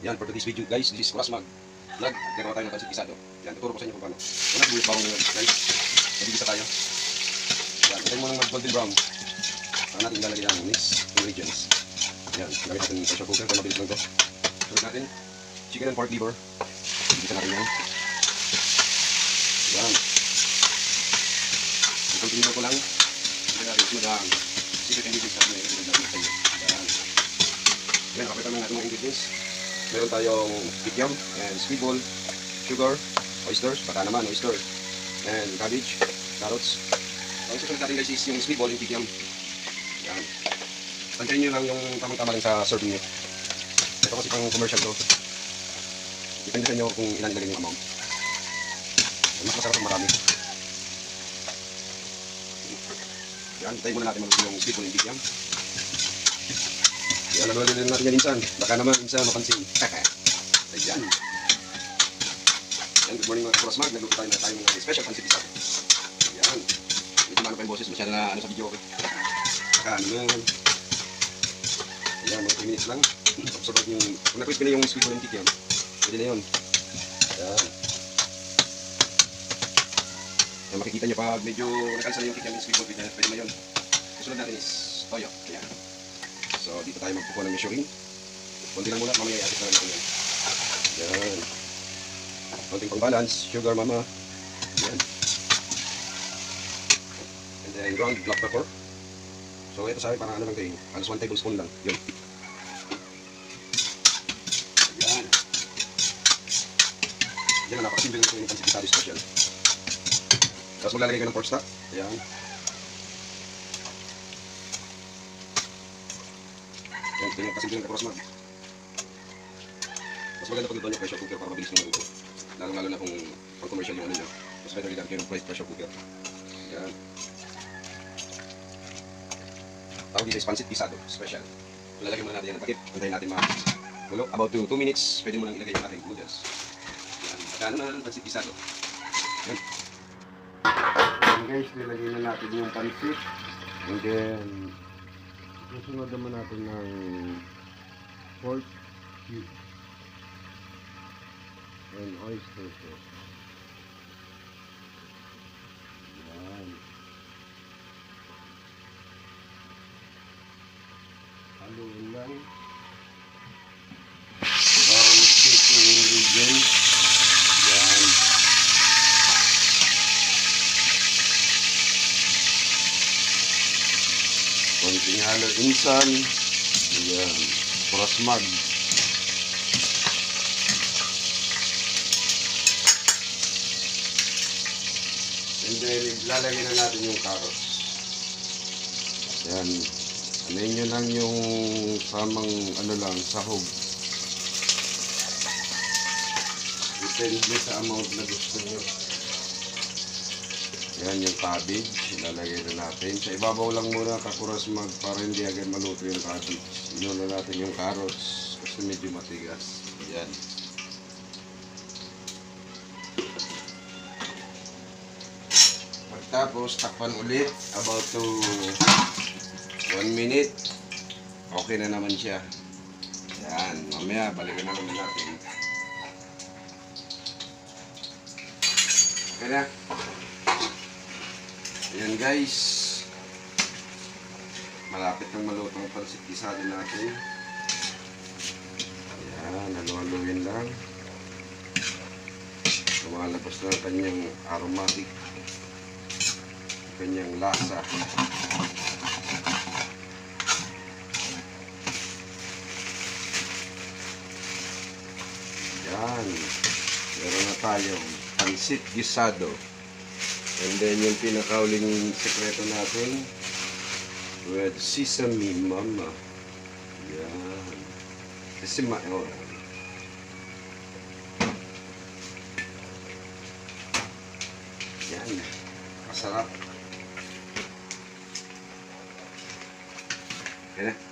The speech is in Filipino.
Yan, for today's video guys, this is Kurasmag Vlog. Gagawa tayo ng pancit gisado. Yan, tuturo ko sa inyo kung paano. Una, bulit bawang nyo guys. Magigisa tayo. Yan, tayo mo ng mag-golden brown. Saka natin ilalagay ang mix ingredients. Yan, gamit natin pressure cooker para mabilis lang ito. Sulit natin, chicken and pork liver. Igisa natin yan. Yan. Ang pinito ko lang, igisa natin sunod ang secret ingredients natin na ilagay natin sa inyo. Yan. Yan, kapit naman natin mga ingredients. Meron tayong kikiam and squid ball, sugar, oysters, baka naman oyster, and cabbage, carrots. Ang susunod natin guys is yung squid ball, yung kikiam. Yan. Tantayin nyo lang yung tamang-tama lang sa serving nyo. Ito kasi pang commercial to. Depende sa inyo kung ilan ilagay yung amount. Mas masarap ang marami. Yan, tayo muna natin maluto yung squid ball, yung kikiam. Yan, naluloy din natin yan minsan. Baka naman minsan mapansin. Ayan. Yan, good morning mga Kurasmag. Nagluto tayo na tayo ng special pancit gisado. Yan. Medyo mano pa yung boses. Masyado na ano sa video ko. Baka naman. Ayan, mga 3 minutes lang. Observe yung, kung na-crispy na yung squid ball yung kikiam, pwede na yun. Ayan. Yan, makikita nyo pag medyo nakansa na yung kikiam yung squid ball, pwede na yun. Susunod natin is toyo. Ayan. So, dito tayo magpupo ng measuring. Kunti lang muna, mamaya i-atis na natin yan. Yan. Kunting pang balance, sugar mama. Yan. And then ground black pepper. So, ito sa akin, parang ano lang ito, halos 1 tablespoon lang. Yun. Yan. Yan na, napakasimple nito yung pancit gisado special. Tapos maglalagay ko ng pork stock. Yan. Yan, ito yung kasimple ng Kurasmag. Mas maganda pag ito yung pressure cooker para mabilis mo maluto. Lalo na kung pang-commercial yung ano nyo. Mas better lang kayo ng pressure cooker. Yan. Tawag dito is pancit gisado special. Lalagyan muna natin yan ng takip. Antayin natin magulo. About 2 minutes, pwede mo nang ilagay yung ating noodles. Yan. Magkano na ng pancit gisado. Yan. Yan guys, nilagay na natin yung pancit. And then, susunod naman natin ng pork cube and oyster sauce. Yan. Haluin lang. Para mag-stick yung ingredients. Yan. Konting halo insan. Yan. Kurasmag. And then, lalagyan na natin yung carrots. Yan. Anin nyo lang yung samang ano lang, sahog. Depende sa amount na gusto nyo. Yan yung cabbage, ilalagay na natin. Sa ibabaw lang muna kakurasmag para hindi agad maluto yung cabbage. Inuna natin yung carrots kasi medyo matigas. Yan. Pagtapos, takpan ulit about to 1 minute. Okay na naman siya. Yan, mamaya balikan na naman natin. Okay na. Ayan guys, malapit ng maluto ang pancit gisado natin. Ayan, halu-haluin lang. Lumalabas na ang kanyang aromatic, kanyang lasa. Ayan, meron na tayong pancit gisado. And then yung pinakauling sekreto natin with sesame mama. Yan. Sesame oil. Yan. Masarap. Okay na.